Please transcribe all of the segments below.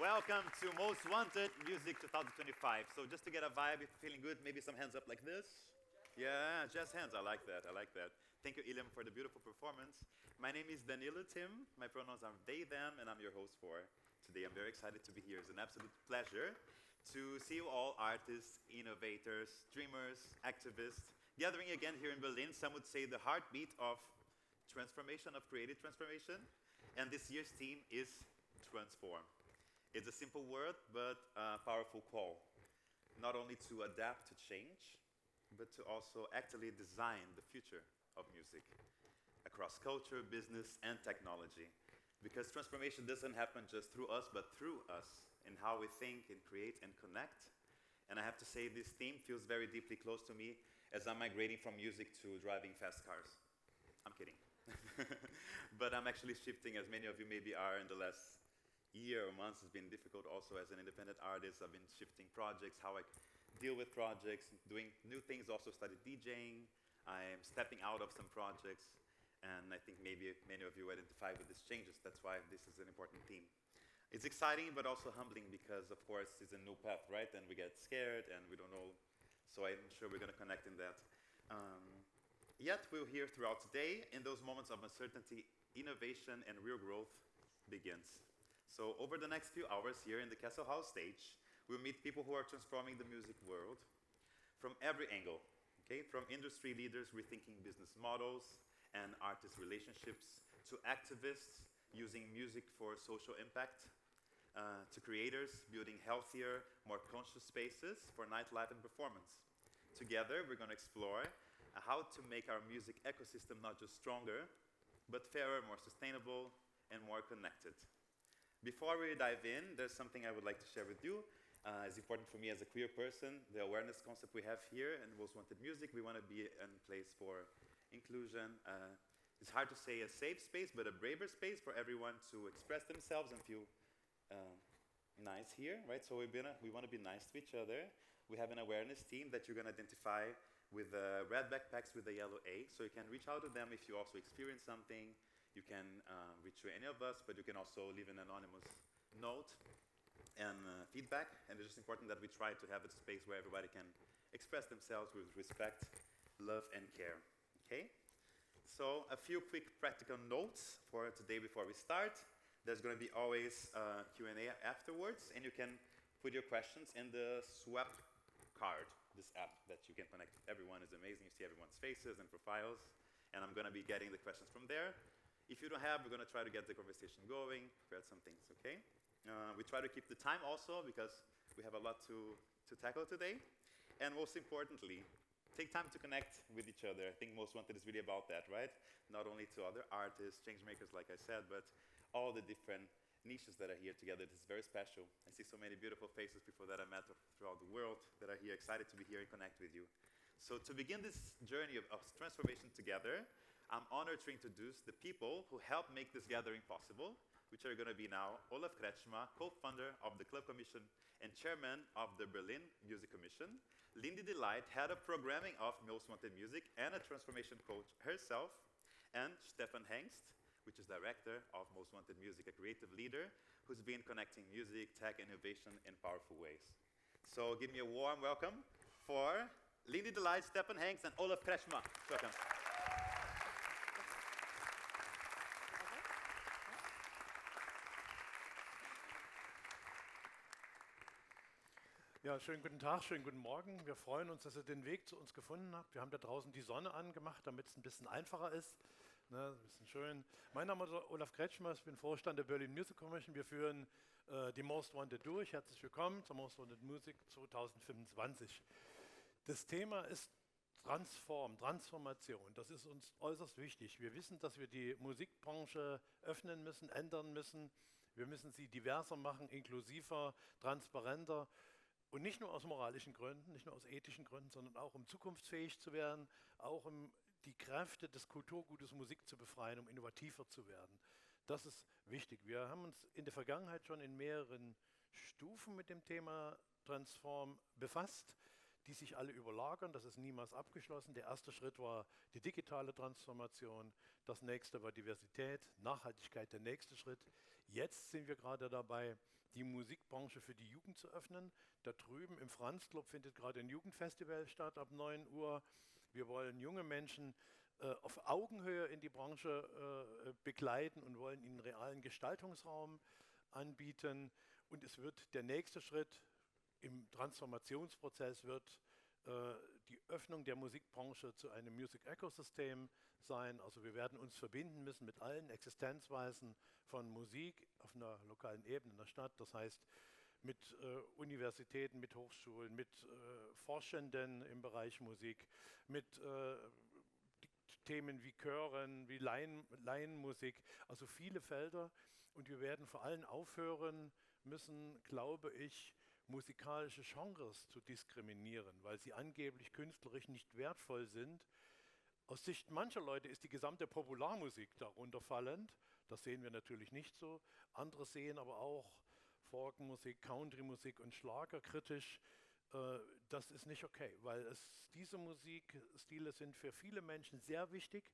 Welcome to Most Wanted Music 2025. So just to get a vibe, if you're feeling good, maybe some hands up like this. Yeah, just hands. I like that. I like that. Thank you, Ilhem, for the beautiful performance. My name is Danilo Tim. My pronouns are they, them, and I'm your host for today. I'm very excited to be here. It's an absolute pleasure to see you all, artists, innovators, dreamers, activists, gathering again here in Berlin. Some would say the heartbeat of transformation, of creative transformation. And this year's theme is transform. It's a simple word, but a powerful call. Not only to adapt to change, but to also actively design the future of music across culture, business, and technology. Because transformation doesn't happen just through us, but through us, in how we think and create and connect. And I have to say, this theme feels very deeply close to me as I'm migrating from music to driving fast cars. I'm kidding. But I'm actually shifting, as many of you maybe are in the last year or months. Has been difficult also as an independent artist. I've been shifting projects, how I deal with projects, doing new things, also studied DJing. I am stepping out of some projects, and I think maybe many of you identify with these changes. That's why this is an important theme. It's exciting, but also humbling because, of course, it's a new path, right? And we get scared, and we don't know. So I'm sure we're going to connect in that. Yet we'll hear throughout today, in those moments of uncertainty, innovation and real growth begins. So over the next few hours here in the Castle House stage, we'll meet people who are transforming the music world from every angle, okay? From industry leaders rethinking business models and artist relationships, to activists using music for social impact, to creators building healthier, more conscious spaces for nightlife and performance. Together, we're going to explore how to make our music ecosystem not just stronger, but fairer, more sustainable, and more connected. Before we dive in, there's something I would like to share with you. It's important for me as a queer person, the awareness concept we have here in Most Wanted Music. We want to be a place for inclusion. It's hard to say a safe space, but a braver space for everyone to express themselves and feel nice here, right? So we want to be nice to each other. We have an awareness team that you're going to identify with red backpacks with a yellow A, so you can reach out to them if you also experience something. You can reach to any of us, but you can also leave an anonymous note and feedback. And it's just important that we try to have a space where everybody can express themselves with respect, love, and care. Okay? So a few quick practical notes for today before we start. There's going to be always Q&A afterwards, and you can put your questions in the swap card. This app that you can connect with everyone is amazing. You see everyone's faces and profiles, and I'm going to be getting the questions from there. If you don't have, we're going to try to get the conversation going, prepare some things, okay? We try to keep the time also because we have a lot to tackle today. And most importantly, take time to connect with each other. I think Most Wanted is really about that, right? Not only to other artists, change makers, like I said, but all the different niches that are here together. This is very special. I see so many beautiful faces, people that I met throughout the world that are here, excited to be here and connect with you. So to begin this journey of transformation together, I'm honored to introduce the people who helped make this gathering possible, which are going to be now Olaf Kretschmer, co-founder of the Club Commission and chairman of the Berlin Music Commission, Lindy Delight, head of programming of Most Wanted Music and a transformation coach herself, and Stefan Hengst, which is director of Most Wanted Music, a creative leader who's been connecting music, tech, innovation in powerful ways. So give me a warm welcome for Lindy Delight, Stefan Hengst, and Olaf Kretschmer. Welcome. Ja, schönen guten Tag, schönen guten Morgen. Wir freuen uns, dass ihr den Weg zu uns gefunden habt. Wir haben da draußen die Sonne angemacht, damit es ein bisschen einfacher ist. Ne, ein bisschen schön. Mein Name ist Olaf Kretschmer, ich bin Vorstand der Berlin Music Commission. Wir führen die Most Wanted durch. Herzlich willkommen zur Most Wanted Music 2025. Das Thema ist Transformation. Das ist uns äußerst wichtig. Wir wissen, dass wir die Musikbranche öffnen müssen, ändern müssen. Wir müssen sie diverser machen, inklusiver, transparenter. Und nicht nur aus moralischen Gründen, nicht nur aus ethischen Gründen, sondern auch um zukunftsfähig zu werden, auch um die Kräfte des Kulturgutes Musik zu befreien, um innovativer zu werden. Das ist wichtig. Wir haben uns in der Vergangenheit schon in mehreren Stufen mit dem Thema Transform befasst, die sich alle überlagern. Das ist niemals abgeschlossen. Der erste Schritt war die digitale Transformation. Das nächste war Diversität, Nachhaltigkeit, der nächste Schritt. Jetzt sind wir gerade dabei, die Musikbranche für die Jugend zu öffnen. Da drüben im Franz-Club findet gerade ein Jugendfestival statt ab 9 Uhr. Wir wollen junge Menschen auf Augenhöhe in die Branche begleiten und wollen ihnen realen Gestaltungsraum anbieten. Und es wird der nächste Schritt im Transformationsprozess wird die Öffnung der Musikbranche zu einem Music Ecosystem sein. Also wir werden uns verbinden müssen mit allen Existenzweisen von Musik auf einer lokalen Ebene in der Stadt. Das heißt mit Universitäten, mit Hochschulen, mit Forschenden im Bereich Musik, mit Themen wie Chören, wie Laienmusik, also viele Felder. Und wir werden vor allem aufhören müssen, glaube ich, musikalische Genres zu diskriminieren, weil sie angeblich künstlerisch nicht wertvoll sind. Aus Sicht mancher Leute ist die gesamte Popularmusik darunter fallend. Das sehen wir natürlich nicht so. Andere sehen aber auch Folkmusik, Countrymusik und Schlager kritisch. Das ist nicht okay, weil diese Musikstile sind für viele Menschen sehr wichtig.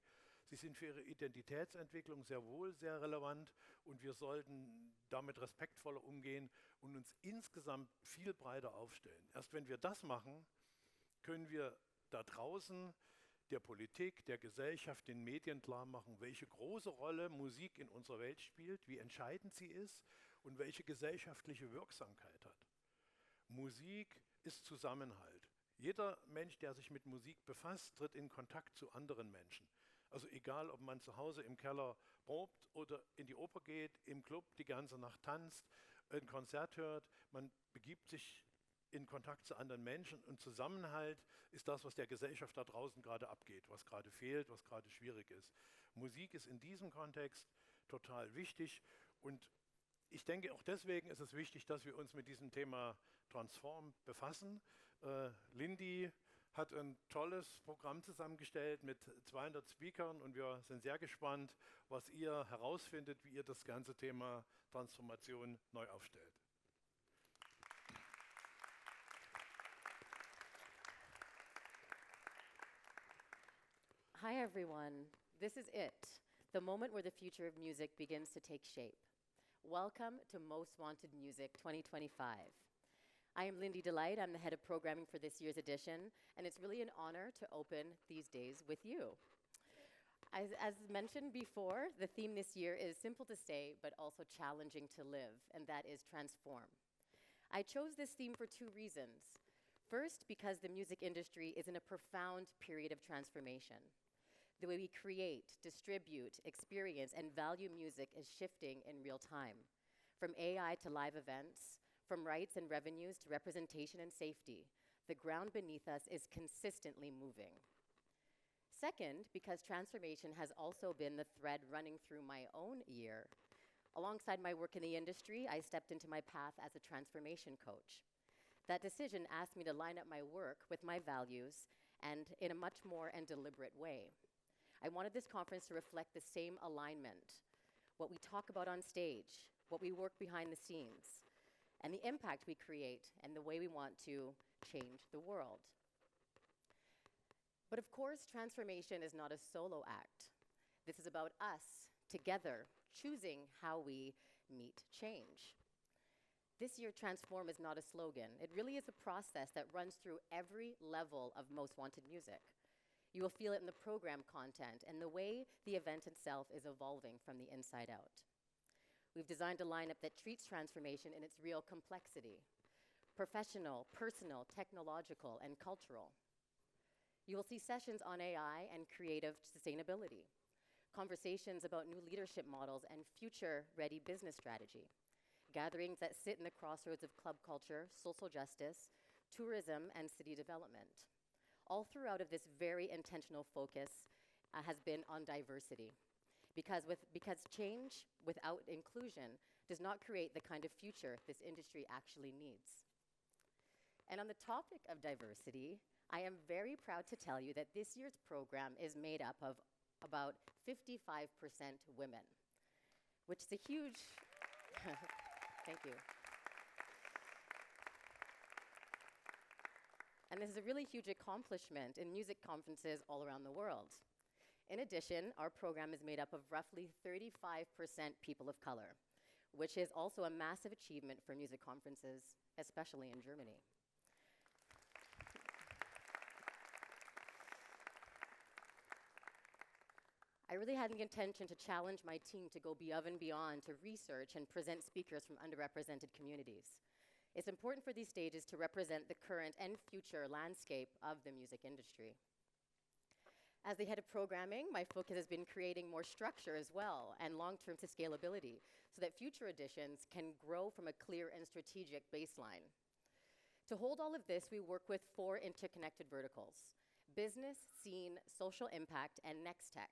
Sie sind für ihre Identitätsentwicklung sehr wohl sehr relevant und wir sollten damit respektvoller umgehen und uns insgesamt viel breiter aufstellen. Erst wenn wir das machen, können wir da draußen der Politik, der Gesellschaft, den Medien klar machen, welche große Rolle Musik in unserer Welt spielt, wie entscheidend sie ist und welche gesellschaftliche Wirksamkeit hat. Musik ist Zusammenhalt. Jeder Mensch, der sich mit Musik befasst, tritt in Kontakt zu anderen Menschen. Also egal, ob man zu Hause im Keller probt oder in die Oper geht, im Club die ganze Nacht tanzt, ein Konzert hört, man begibt sich in Kontakt zu anderen Menschen und Zusammenhalt ist das, was der Gesellschaft da draußen gerade abgeht, was gerade fehlt, was gerade schwierig ist. Musik ist in diesem Kontext total wichtig und ich denke, auch deswegen ist es wichtig, dass wir uns mit diesem Thema Transform befassen. Lindy hat ein tolles Programm zusammengestellt mit 200 Speakern und wir sind sehr gespannt, was ihr herausfindet, wie ihr das ganze Thema Transformation neu aufstellt. Hi everyone, this is it, the moment where the future of music begins to take shape. Welcome to Most Wanted Music 2025. I am Lindy Delight, I'm the head of programming for this year's edition, and it's really an honor to open these days with you. As mentioned before, the theme this year is simple to say, but also challenging to live, and that is transform. I chose this theme for two reasons. First, because the music industry is in a profound period of transformation. The way we create, distribute, experience, and value music is shifting in real time. From AI to live events, from rights and revenues to representation and safety, the ground beneath us is consistently moving. Second, because transformation has also been the thread running through my own year. Alongside my work in the industry, I stepped into my path as a transformation coach. That decision asked me to line up my work with my values and in a much more and deliberate way. I wanted this conference to reflect the same alignment, what we talk about on stage, what we work behind the scenes, and the impact we create and the way we want to change the world. But of course, transformation is not a solo act. This is about us, together, choosing how we meet change. This year, Transform is not a slogan. It really is a process that runs through every level of Most Wanted Music. You will feel it in the program content and the way the event itself is evolving from the inside out. We've designed a lineup that treats transformation in its real complexity: professional, personal, technological, and cultural. You will see sessions on AI and creative sustainability, conversations about new leadership models and future-ready business strategy, gatherings that sit in the crossroads of club culture, social justice, tourism, and city development. All throughout of this very intentional focus has been on diversity. Because change without inclusion does not create the kind of future this industry actually needs. And on the topic of diversity, I am very proud to tell you that this year's program is made up of about 55% women, which is a huge, thank you. And this is a really huge accomplishment in music conferences all around the world. In addition, our program is made up of roughly 35% people of color, which is also a massive achievement for music conferences, especially in Germany. I really had the intention to challenge my team to go above and beyond to research and present speakers from underrepresented communities. It's important for these stages to represent the current and future landscape of the music industry. As the head of programming, my focus has been creating more structure as well and long-term scalability so that future editions can grow from a clear and strategic baseline. To hold all of this, we work with 4 interconnected verticals: business, scene, social impact, and next tech.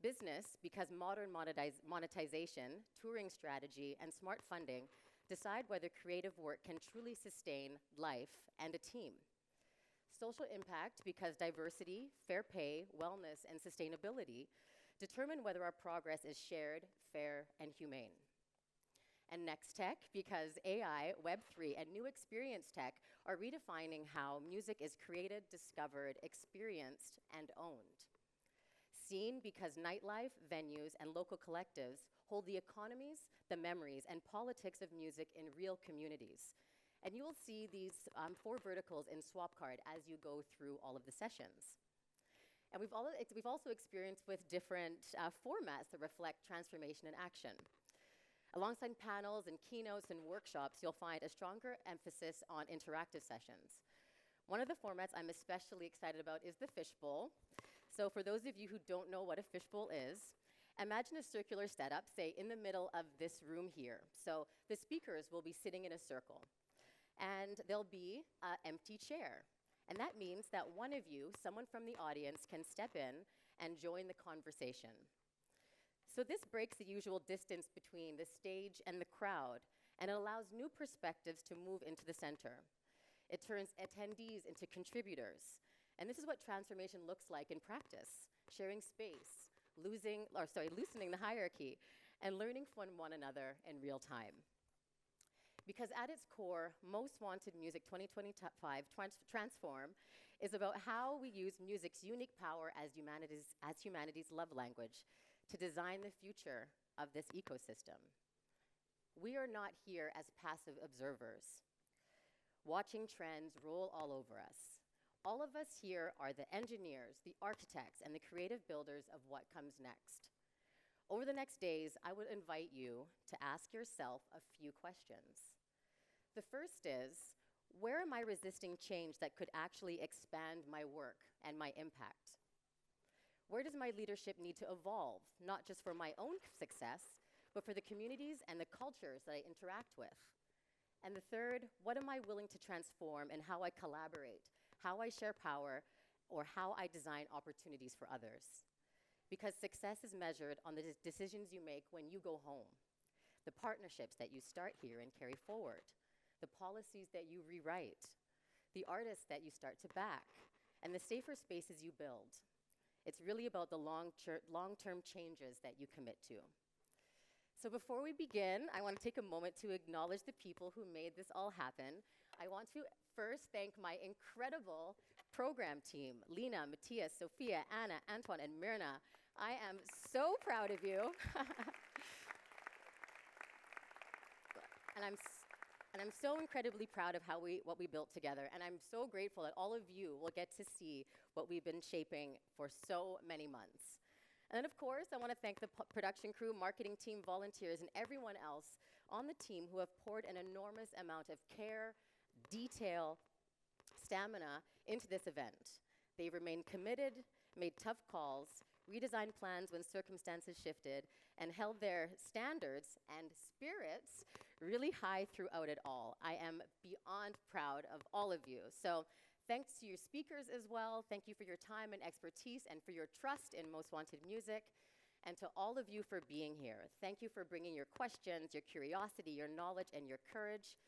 Business, because modern monetization, touring strategy, and smart funding decide whether creative work can truly sustain life and a team. Social impact, because diversity, fair pay, wellness, and sustainability determine whether our progress is shared, fair, and humane. And next tech, because AI, Web3, and new experience tech are redefining how music is created, discovered, experienced, and owned. Scene, because nightlife, venues, and local collectives hold the economies, the memories, and politics of music in real communities. And you will see these 4 verticals in swap card as you go through all of the sessions. And we've also experienced with different formats that reflect transformation in action. Alongside panels and keynotes and workshops, you'll find a stronger emphasis on interactive sessions. One of the formats I'm especially excited about is the fishbowl. So for those of you who don't know what a fishbowl is, imagine a circular setup, say in the middle of this room here. So the speakers will be sitting in a circle, and there'll be an empty chair. And that means that one of you, someone from the audience, can step in and join the conversation. So this breaks the usual distance between the stage and the crowd, and it allows new perspectives to move into the center. It turns attendees into contributors. And this is what transformation looks like in practice: sharing space, loosening the hierarchy, and learning from one another in real time. Because at its core, Most Wanted Music 2025 Transform is about how we use music's unique power as humanity's love language to design the future of this ecosystem. We are not here as passive observers, watching trends roll all over us. All of us here are the engineers, the architects, and the creative builders of what comes next. Over the next days, I would invite you to ask yourself a few questions. The first is, where am I resisting change that could actually expand my work and my impact? Where does my leadership need to evolve, not just for my own success, but for the communities and the cultures that I interact with? And the third, what am I willing to transform in how I collaborate, how I share power, or how I design opportunities for others? Because success is measured on the decisions you make when you go home, the partnerships that you start here and carry forward, the policies that you rewrite, the artists that you start to back, and the safer spaces you build. It's really about the long-term changes that you commit to. So before we begin, I want to take a moment to acknowledge the people who made this all happen. I want to first thank my incredible program team: Lena, Matthias, Sophia, Anna, Antoine, and Myrna. I am so proud of you. And I'm so incredibly proud of what we built together. And I'm so grateful that all of you will get to see what we've been shaping for so many months. And then, of course, I want to thank the production crew, marketing team, volunteers, and everyone else on the team who have poured an enormous amount of care, detail, stamina into this event. They remained committed, made tough calls, redesigned plans when circumstances shifted, and held their standards and spirits really high throughout it all. I am beyond proud of all of you. So thanks to your speakers as well. Thank you for your time and expertise and for your trust in Most Wanted Music. And to all of you for being here. Thank you for bringing your questions, your curiosity, your knowledge, and your courage.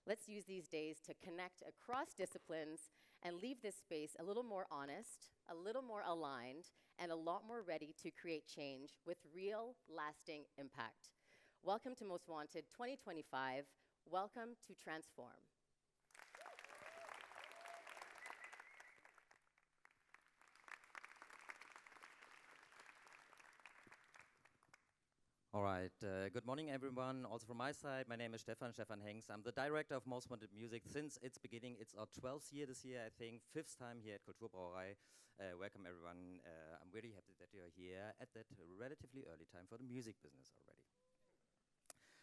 Let's use these days to connect across disciplines and leave this space a little more honest, a little more aligned, and a lot more ready to create change with real, lasting impact. Welcome to Most Wanted 2025. Welcome to Transform. All All right, good morning everyone. Also from my side, my name is Stefan Hengst. I'm the director of Most Wanted Music since its beginning. It's our 12th year this year, I think, 5th time here at Kulturbrauerei. Welcome everyone. I'm really happy that you're here at that relatively early time for the music business already.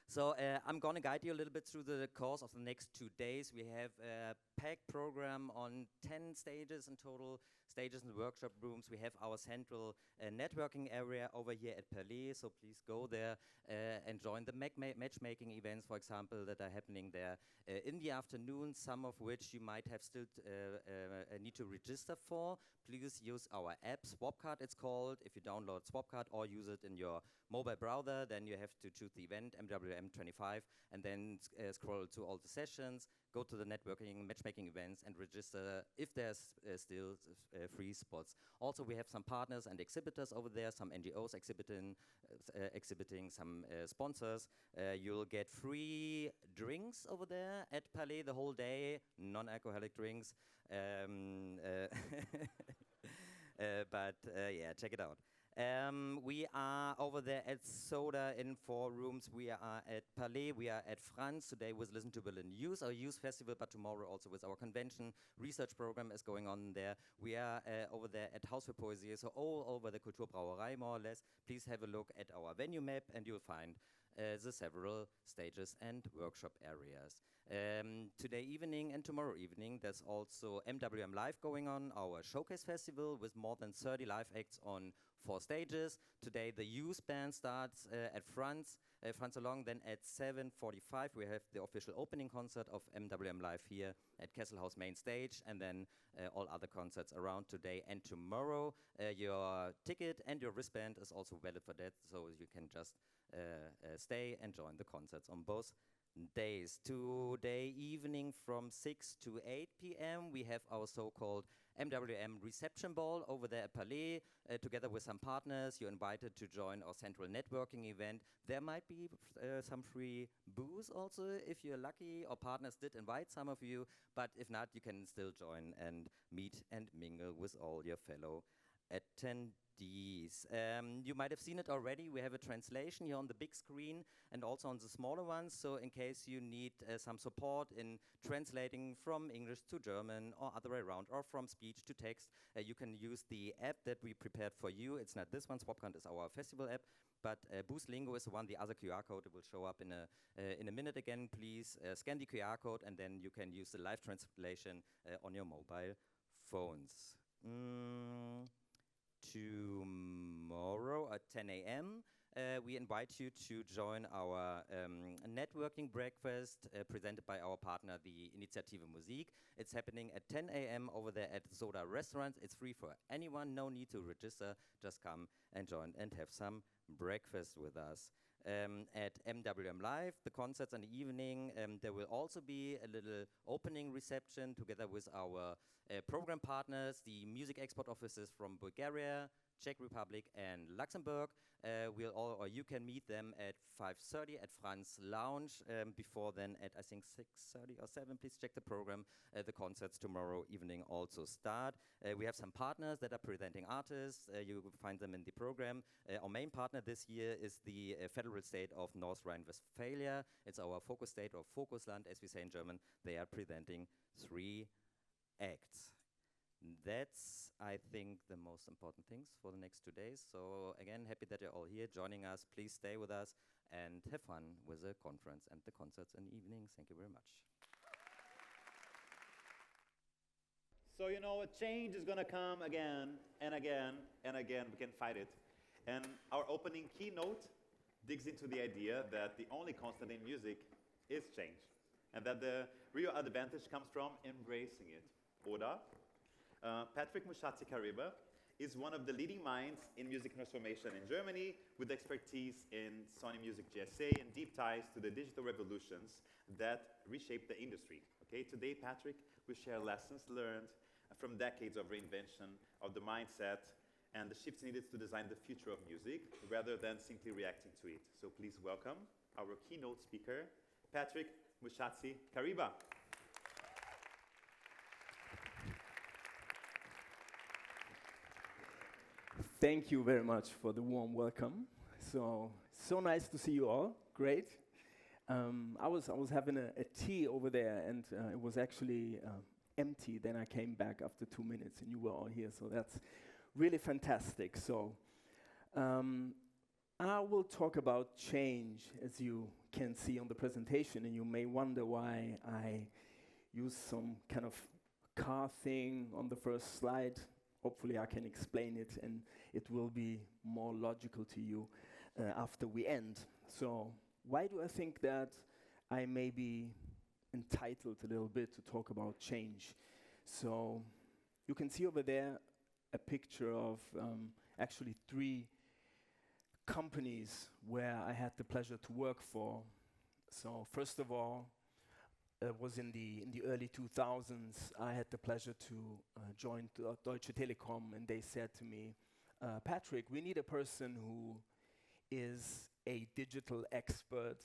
So I'm going to guide you a little bit through the course of the next 2 days. We have a packed program on 10 stages in total, stages and workshop rooms. We have our central networking area over here at Palais, so please go there and join the matchmaking events, for example, that are happening there in the afternoon, some of which you might have still need to register for. Please use our app, Swapcard it's called. If you download Swapcard or use it in your mobile browser, then you have to choose the event, M25, and then scroll to all the sessions, go to the networking, matchmaking events, and register if there's still free spots. Also, we have some partners and exhibitors over there, some NGOs exhibiting, some sponsors. You'll get free drinks over there at Palais the whole day, non-alcoholic drinks. But yeah, check it out. We are over there at Soda in 4 rooms. We are at Palais, we are at Franz. Today was Listen to Berlin Youth, our youth festival, but tomorrow also with our convention. Research program is going on there. We are over there at Haus für Poesie, so all over the Kulturbrauerei more or less. Please have a look at our venue map and you'll find the several stages and workshop areas. Today evening and tomorrow evening, there's also MWM Live going on, our showcase festival with more than 30 live acts on 4 stages. Today the youth band starts at Franz along, then at 7:45 we have the official opening concert of MWM Live here at Kesselhaus main stage, and then all other concerts around today and tomorrow. Your ticket and your wristband is also valid for that, so you can just stay and join the concerts on both days. Today evening from 6 to 8 p.m. we have our so-called MWM reception ball over there at Palais, together with some partners. You're invited to join our central networking event. There might be some free booze also if you're lucky, or partners did invite some of you, but if not, you can still join and meet and mingle with all your fellow attendees. You might have seen it already. We have a translation here on the big screen and also on the smaller ones, so in case you need some support in translating from English to German or other way around, or from speech to text, you can use the app that we prepared for you. It's not this one, Swapcard is our festival app, but Boost Lingo is the one, the other QR code. It will show up in a minute again. Please scan the QR code and then you can use the live translation on your mobile phones. Tomorrow at 10 a.m. We invite you to join our networking breakfast presented by our partner, the Initiative Musik. It's happening at 10 a.m. over there at Soda Restaurant. It's free for anyone, no need to register. Just come and join and have some breakfast with us. At MWM Live, the concerts in the evening, there will also be a little opening reception together with our program partners, the music export offices from Bulgaria, Czech Republic and Luxembourg. You can meet them at 5:30 at Franz Lounge. Before then at I think 6:30 or 7, please check the program. The concerts tomorrow evening also start. We have some partners that are presenting artists. You will find them in the program. Our main partner this year is the federal state of North Rhine-Westphalia. It's our focus state, or Fokusland as we say in German. They are presenting 3 acts. That's, I think, the most important things for the next 2 days. So again, happy that you're all here joining us. Please stay with us and have fun with the conference and the concerts in the evening. Thank you very much. So, you know, a change is going to come again and again and again. We can fight it. And our opening keynote digs into the idea that the only constant in music is change, and that the real advantage comes from embracing it. Oder? Patrick Mushatsi-Kareba is one of the leading minds in music transformation in Germany, with expertise in Sony Music GSA and deep ties to the digital revolutions that reshape the industry. Okay, today Patrick will share lessons learned from decades of reinvention of the mindset and the shifts needed to design the future of music rather than simply reacting to it. So please welcome our keynote speaker, Patrick Mushatsi-Kareba. Thank you very much for the warm welcome. So So nice to see you all. Great. I was having a tea over there, and it was actually empty. Then I came back after 2 minutes, and you were all here. So that's really fantastic. So I will talk about change, as you can see on the presentation, and you may wonder why I use some kind of car thing on the first slide. Hopefully I can explain it, and it will be more logical to you after we end. So why do I think that I may be entitled a little bit to talk about change? So you can see over there a picture of actually 3 companies where I had the pleasure to work for. So first of all, it was in the early 2000s. I had the pleasure to join Deutsche Telekom, and they said to me, Patrick, we need a person who is a digital expert,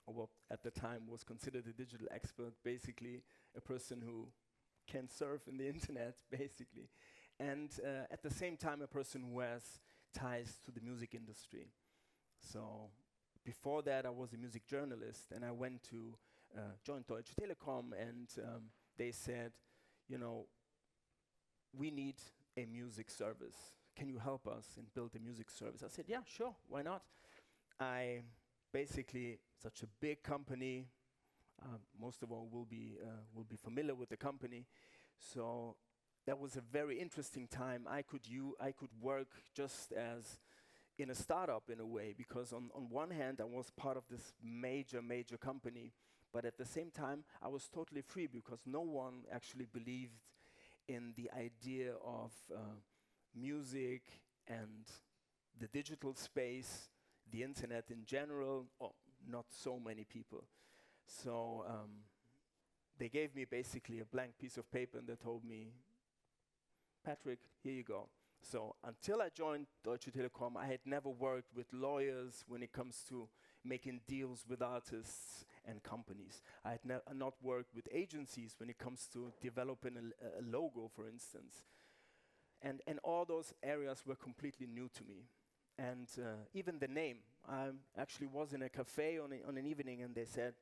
or what at the time was considered a digital expert, basically a person who can surf in the internet, basically, and at the same time a person who has ties to the music industry. So before that I was a music journalist, and I went to joined Deutsche Telekom, and they said, you know, we need a music service. Can you help us and build a music service? I said, yeah, sure, why not? I basically, such a big company, most of all will be familiar with the company. So that was a very interesting time. I could work just as in a startup in a way, because on one hand I was part of this major company, but at the same time I was totally free, because no one actually believed in the idea of music and the digital space, the internet in general, or not so many people. So they gave me basically a blank piece of paper, and they told me, Patrick, here you go. So until I joined Deutsche Telekom, I had never worked with lawyers when it comes to making deals with artists and companies. I had not worked with agencies when it comes to developing a logo, for instance. And all those areas were completely new to me. And even the name, I actually was in a cafe on an evening, and they said,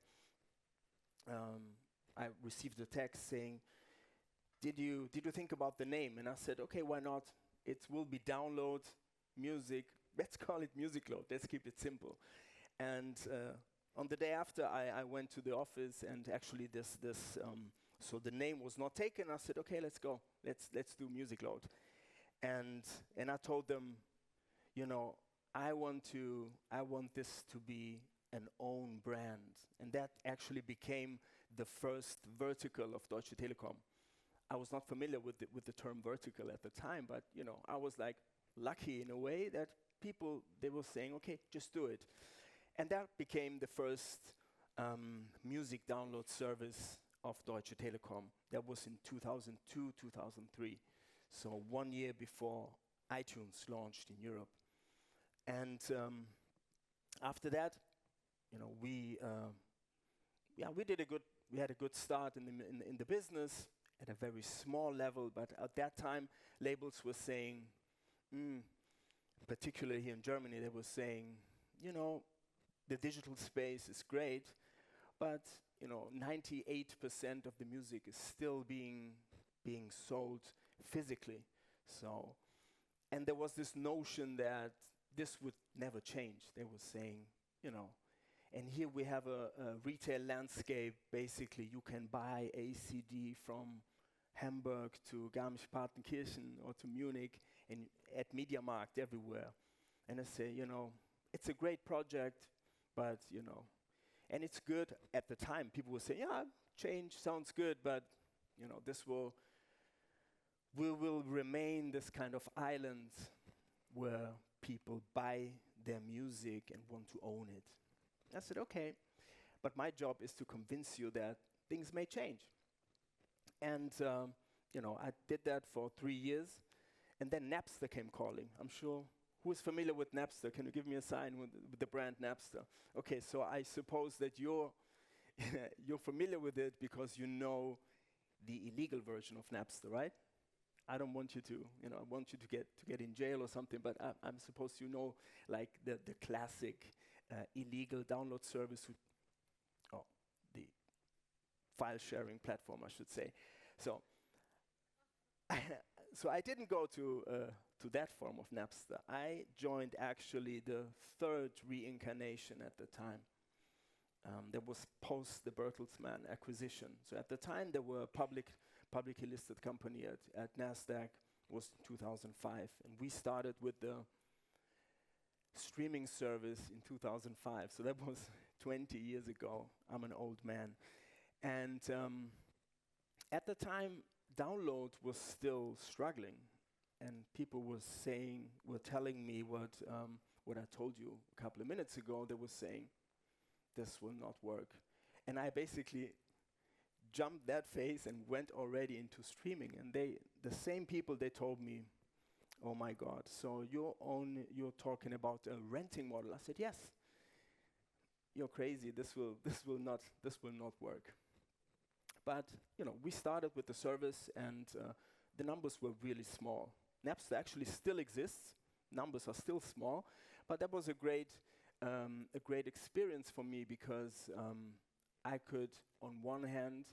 I received a text saying, did you think about the name? And I said, okay, why not? It will be download music. Let's call it Musicload. Let's keep it simple. And on the day after, I went to the office, and actually so the name was not taken. I said, okay, let's go. Let's do Musicload. And I told them, you know, I want this to be an own brand. And that actually became the first vertical of Deutsche Telekom. I was not familiar with the term vertical at the time, but you know, I was like lucky in a way that people, they were saying, okay, just do it. And that became the first music download service of Deutsche Telekom. That was in 2002, 2003. So 1 year before iTunes launched in Europe. And after that, you know, we had a good start in the business at a very small level, but at that time labels were saying, particularly here in Germany, they were saying, you know, the digital space is great, but you know, 98% of the music is still being sold physically. So, and there was this notion that this would never change. They were saying, you know, and here we have a retail landscape. Basically, you can buy a CD from Hamburg to Garmisch-Partenkirchen or to Munich, and at MediaMarkt everywhere. And I say, you know, it's a great project, but you know, and it's good at the time. People will say, yeah, change sounds good, but you know, we will remain this kind of island where people buy their music and want to own it. I said, okay, but my job is to convince you that things may change. And you know, I did that for 3 years, and then Napster came calling. I'm sure, who is familiar with Napster? Can you give me a sign with the brand Napster? Okay, so I suppose that you're you're familiar with it because you know the illegal version of Napster, right? I don't want you to, you know, I want you to get in jail or something, but I'm supposed you know like the classic illegal download service, or the file sharing platform, I should say. So, so I didn't go to that form of Napster. I joined actually the third reincarnation at the time. That was post the Bertelsmann acquisition. So at the time, there were a publicly listed company at Nasdaq. Was 2005, and we started with the streaming service in 2005. So that was 20 years ago. I'm an old man, and at the time, download was still struggling, and people were telling me what I told you a couple of minutes ago. They were saying, this will not work. And I basically jumped that phase and went already into streaming. And the same people, they told me, oh my God, so you're talking about a renting model. I said, yes. You're crazy, this will not work. But we started with the service, and the numbers were really small. Napster actually still exists. Numbers are still small, but that was a great experience for me, because I could, on one hand,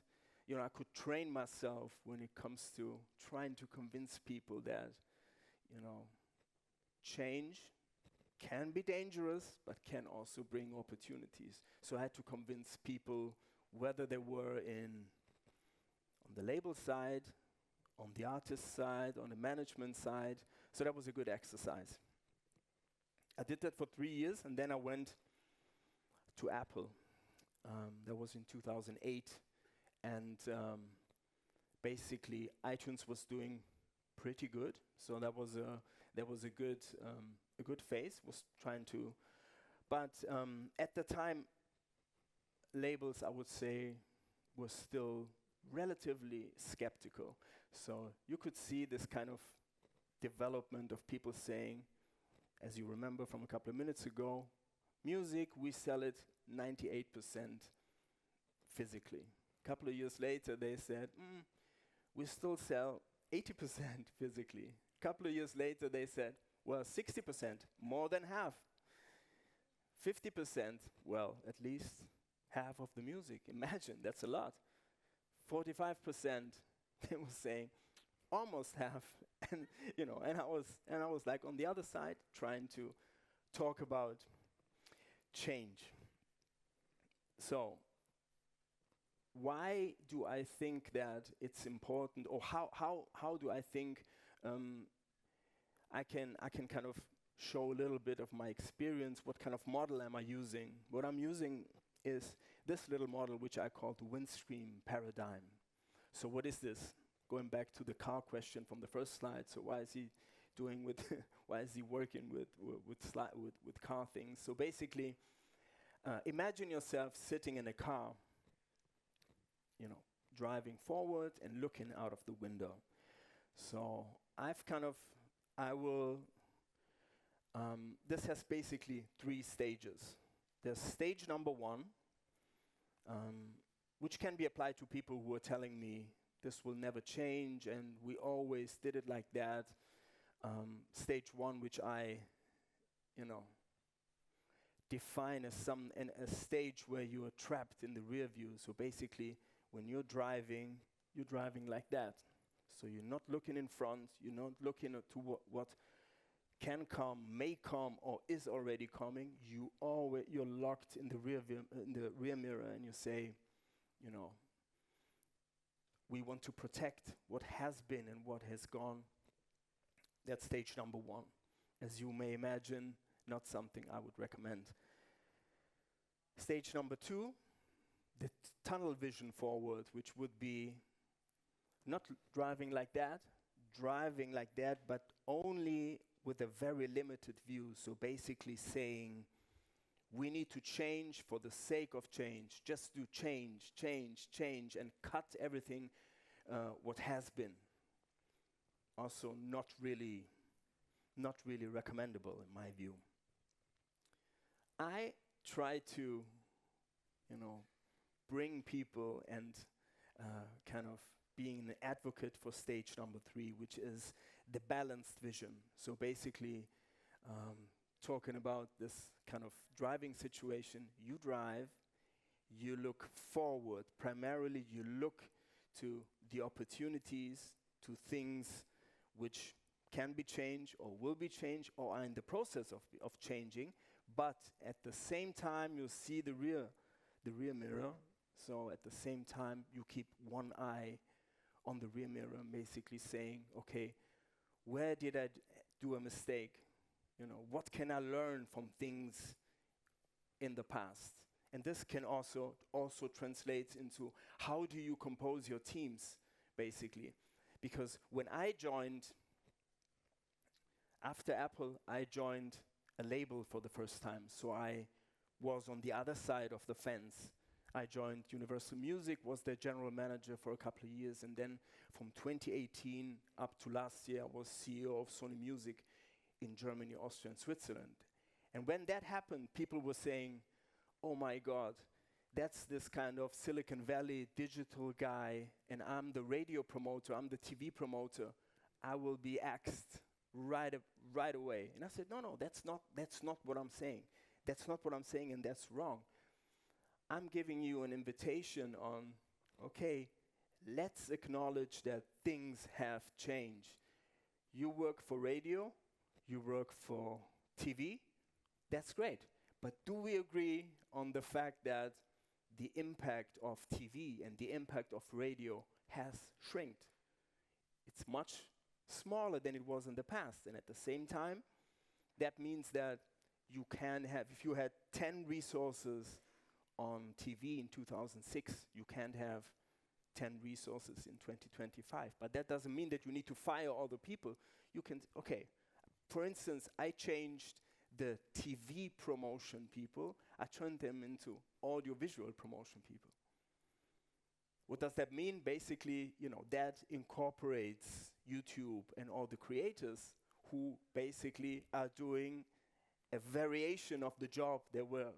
I could train myself when it comes to trying to convince people that, change can be dangerous, but can also bring opportunities. So I had to convince people, whether they were on the label side, on the artist side, on the management side. So that was a good exercise. I did that for 3 years, and then I went to Apple. That was in 2008, and basically iTunes was doing pretty good. So that was a good phase. Was trying to, but at the time, labels, I would say, were still relatively skeptical. So you could see this kind of development of people saying, as you remember from a couple of minutes ago, music, we sell it 98% physically. A couple of years later, they said, we still sell 80% physically. A couple of years later, they said, well, 60%, more than half. 50%, well, at least half of the music. Imagine, that's a lot. 45%, they were saying, almost half. And and I was like on the other side, trying to talk about change. So why do I think that it's important, or how do I think I can kind of show a little bit of my experience? What kind of model am I using? What I'm using is this little model, which I call the Windstream paradigm. So what is this? Going back to the car question from the first slide. So why is he doing with why is he working with car things? So basically, imagine yourself sitting in a car, driving forward and looking out of the window. So this has basically 3 stages. There's stage number 1, which can be applied to people who are telling me this will never change and we always did it like that. Stage 1, which I, define as a stage where you are trapped in the rear view. So basically, when you're driving like that. So you're not looking in front, you're not looking to what can come, may come, or is already coming. You're locked in the rear mirror, and you say, we want to protect what has been and what has gone. That's stage number 1. As you may imagine, not something I would recommend. Stage number 2, the tunnel vision forward, which would be not driving like that, but only with a very limited view. So basically saying, we need to change for the sake of change. Just do change, and cut everything what has been. Also not really recommendable in my view. I try to, bring people and kind of being an advocate for stage number 3, which is the balanced vision. So basically, talking about this kind of driving situation. You drive, you look forward. Primarily, you look to the opportunities, to things which can be changed or will be changed or are in the process of changing. But at the same time, you see the rear mirror. So at the same time, you keep one eye on the rear mirror, basically saying, okay, where did I do a mistake? You know, what can I learn from things in the past? And this can also translate into how do you compose your teams, basically. Because when I joined, after Apple, I joined a label for the first time. So I was on the other side of the fence. I joined Universal Music, was their general manager for a couple of years, and then from 2018 up to last year, I was CEO of Sony Music in Germany, Austria, and Switzerland. And when that happened, people were saying, oh my God, that's this kind of Silicon Valley digital guy, and I'm the radio promoter, I'm the TV promoter. I will be axed right away. And I said, no, that's not what I'm saying. That's not what I'm saying, and that's wrong. I'm giving you an invitation on, okay, let's acknowledge that things have changed. You work for radio, you work for TV, that's great. But do we agree on the fact that the impact of TV and the impact of radio has shrinked? It's much smaller than it was in the past. And at the same time, that means that you can have, if you had 10 resources on TV in 2006, you can't have 10 resources in 2025. But that doesn't mean that you need to fire all the people. You can, okay, for instance, I changed the TV promotion people, I turned them into audiovisual promotion people. What does that mean? Basically, you know, that incorporates YouTube and all the creators who basically are doing a variation of the job they were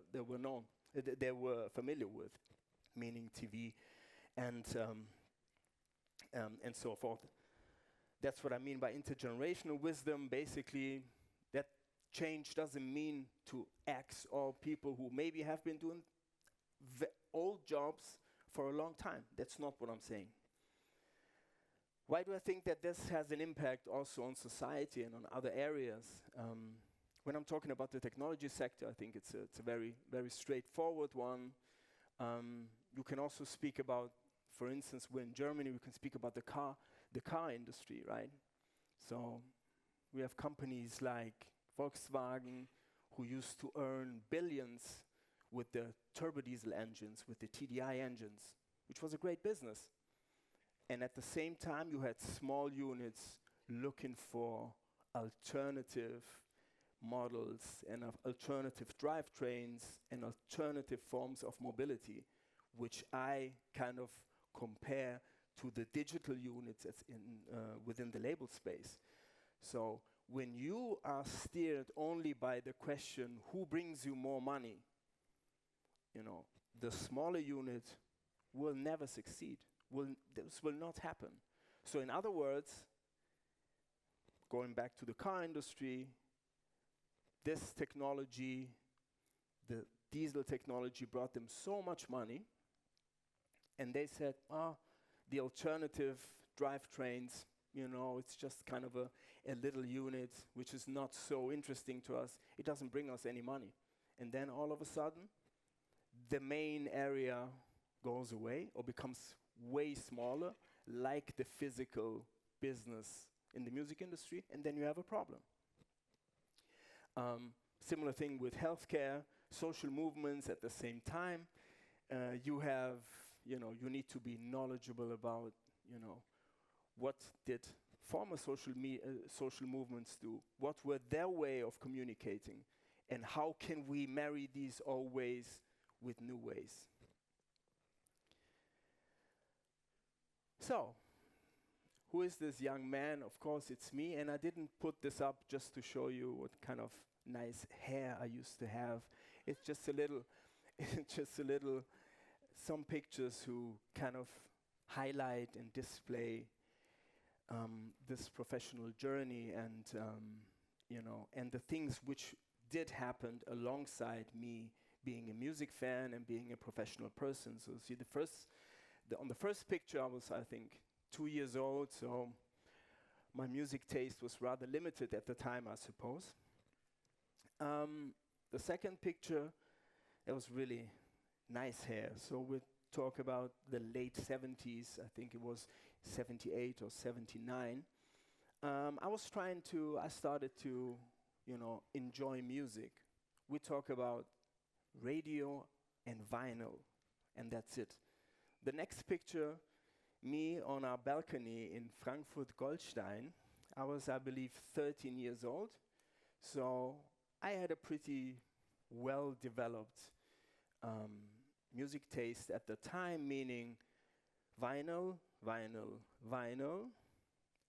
familiar with, meaning TV and so forth. That's what I mean by intergenerational wisdom. Basically, that change doesn't mean to axe all people who maybe have been doing old jobs for a long time. That's not what I'm saying. Why do I think that this has an impact also on society and on other areas? When I'm talking about the technology sector, I think it's a very, very straightforward one. You can also speak about, for instance, we're in Germany, we can speak about the car industry, right? So we have companies like Volkswagen who used to earn billions with the turbodiesel engines, with the TDI engines, which was a great business. And at the same time, you had small units looking for alternative models and alternative drivetrains and alternative forms of mobility, which I kind of compare to the digital units within the label space. So when you are steered only by the question, who brings you more money, you know, the smaller unit will never succeed. This will not happen. So in other words, going back to the car industry, this technology, the diesel technology, brought them so much money, and they said, the alternative drivetrains, you know, it's just kind of a little unit which is not so interesting to us. It doesn't bring us any money. And then all of a sudden, the main area goes away or becomes way smaller, like the physical business in the music industry, and then you have a problem. Similar thing with healthcare, social movements at the same time. You have, you know, you need to be knowledgeable about, you know, what did former social movements do? What were their way of communicating? And how can we marry these old ways with new ways? So, who is this young man? Of course, it's me, and I didn't put this up just to show you what kind of nice hair I used to have. It's just a little, some pictures who kind of highlight and display this professional journey and, you know, and the things which did happen alongside me being a music fan and being a professional person. So see, on the first picture, I was, I think, 2 years old, so my music taste was rather limited at the time, I suppose. The second picture, it was really nice hair. So we talk about the late 70s, I think it was 78 or 79. I started to, enjoy music. We talk about radio and vinyl, and that's it. The next picture, me on our balcony in Frankfurt-Goldstein. I was, I believe, 13 years old. So I had a pretty well-developed music taste at the time, meaning vinyl, vinyl, vinyl.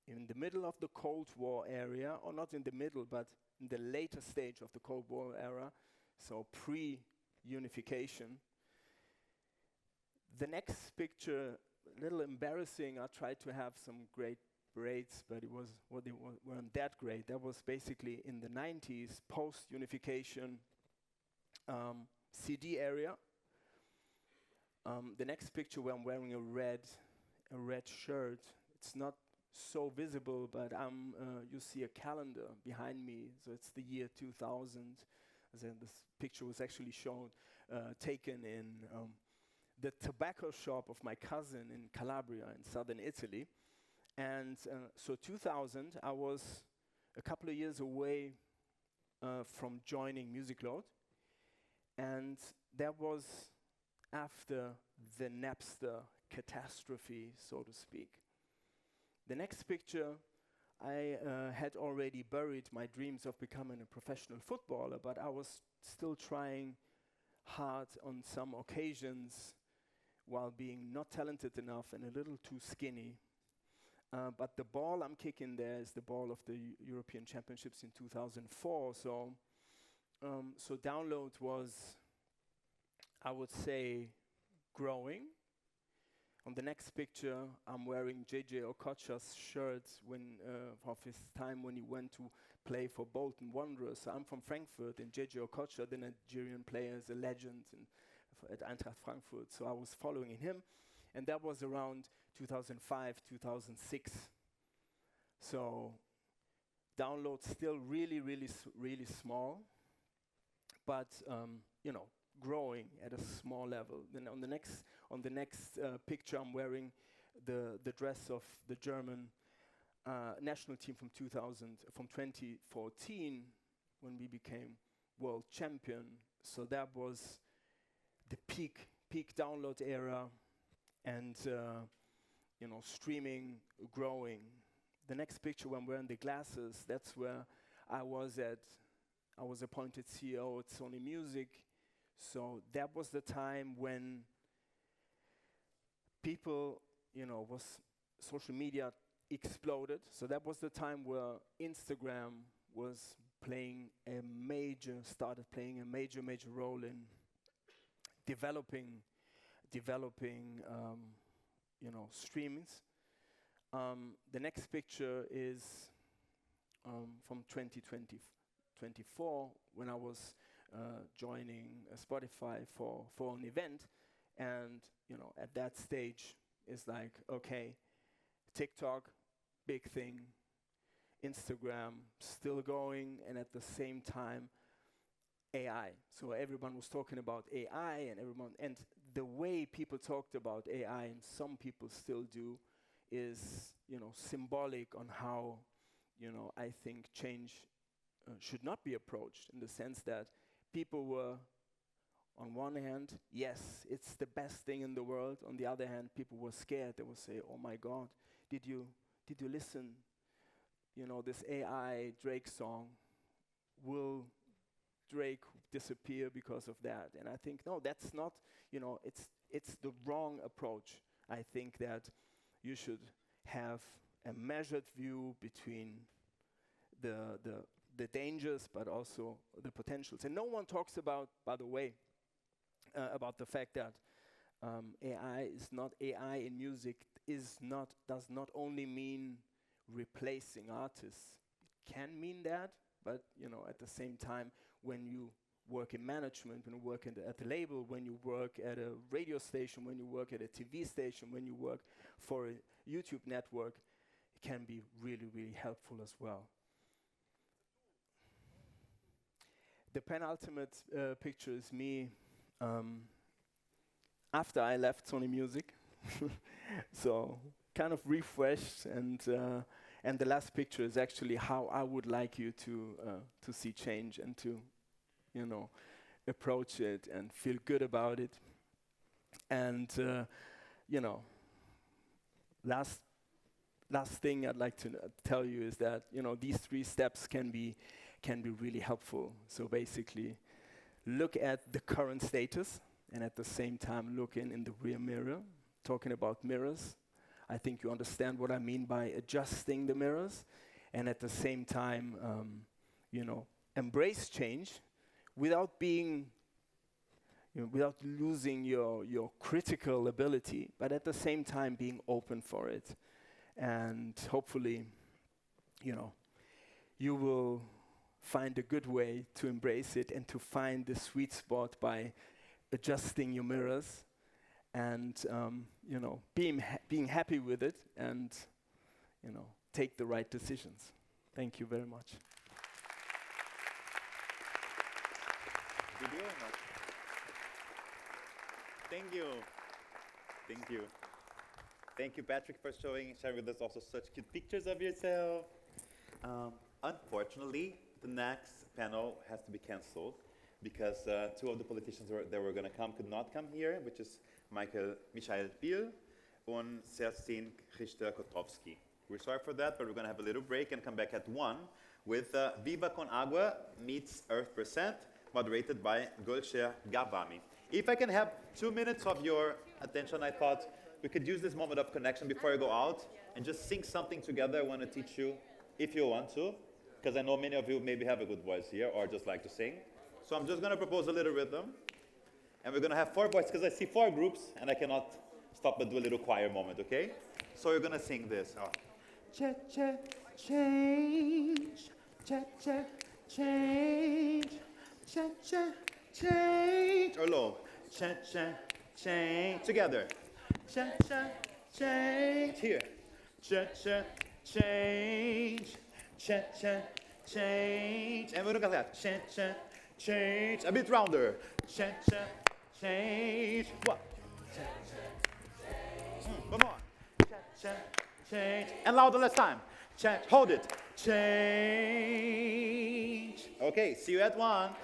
In the middle of the Cold War area, or not in the middle, but in the later stage of the Cold War era, so pre-unification. The next picture, a little embarrassing. I tried to have some great braids, but they weren't that great. That was basically in the 90s, post-unification CD area. The next picture where I'm wearing a red shirt. It's not so visible, but you see a calendar behind me. So it's the year 2000. This picture was actually taken in the tobacco shop of my cousin in Calabria in southern Italy. And so 2000, I was a couple of years away from joining Musicload. And that was after the Napster catastrophe, so to speak. The next picture, I had already buried my dreams of becoming a professional footballer, but I was still trying hard on some occasions while being not talented enough and a little too skinny. But the ball I'm kicking there is the ball of the European Championships in 2004. So download was, I would say, growing. On the next picture, I'm wearing J.J. Okocha's shirt of his time when he went to play for Bolton Wanderers. So I'm from Frankfurt, and J.J. Okocha, the Nigerian player, is a legend at Eintracht Frankfurt. So I was following him, and that was around 2005, 2006. So download still really, really, really small, but growing at a small level. Then on the next picture, I'm wearing the dress of the German national team from 2014 when we became world champion. So that was the peak download era, and streaming growing. The next picture, when I'm wearing the glasses, that's where I was appointed CEO at Sony Music. So that was the time when social media exploded. So that was the time where Instagram started playing a major role in developing streamings. The next picture is from 2024, when I was joining Spotify for an event, and at that stage it's like, okay, TikTok, big thing, Instagram still going, and at the same time AI. So everyone was talking about AI, and the way people talked about AI, and some people still do, is symbolic on how I think change should not be approached, in the sense that people were, on one hand, yes, it's the best thing in the world. On the other hand, people were scared. They would say, oh my God, did you listen? This AI Drake song, will Drake disappear because of that? And I think, no, that's not, it's the wrong approach. I think that you should have a measured view between the dangers, but also the potentials. And no one talks about, by the way, about the fact that AI in music does not only mean replacing artists. It can mean that, but at the same time, when you work in management, when you work at the label, when you work at a radio station, when you work at a TV station, when you work for a YouTube network, it can be really, really helpful as well. The penultimate picture is me after I left Sony Music. So kind of refreshed, and the last picture is actually how I would like you to see change and to, you know, approach it and feel good about it. And you know, last thing I'd like to tell you is that, you know, these 3 steps can be really helpful. So basically, look at the current status, and at the same time look in the rear mirror. Talking about mirrors, I think you understand what I mean by adjusting the mirrors, and at the same time, you know, embrace change without being, you know, without losing your critical ability, but at the same time being open for it. And hopefully, you know, you will find a good way to embrace it and to find the sweet spot by adjusting your mirrors and, you know, being happy with it and, you know, take the right decisions. Thank you very much. Did you or not? Thank you. Thank you. Thank you, Patrick, for sharing with us also such cute pictures of yourself. Unfortunately, the next panel has to be canceled because 2 of the politicians that were going to come could not come here, which is Michael Biel and Kerstin Khodja. We're sorry for that, but we're going to have a little break and come back at 1 with Viva Con Agua meets Earth Percent, moderated by Gulsher Gavami. If I can have 2 minutes of your attention, I thought we could use this moment of connection before you go out and just sing something together. I want to teach you, if you want to, because I know many of you maybe have a good voice here or just like to sing. So I'm just going to propose a little rhythm, and we're going to have 4 voices, because I see 4 groups, and I cannot stop but do a little choir moment, okay? So we're going to sing this. Cha-cha, change, cha-cha, change, cha-cha, change. Or low. Cha-cha, change. Together. Cha-cha, change. Here. Cha-cha, change, cha-cha, change. And we look at that. Cha-cha, change. A bit rounder. Cha-cha, change. What? One more. Cha-cha, change. And louder last time. Cha-cha, hold it. Change. Okay, see you at 1.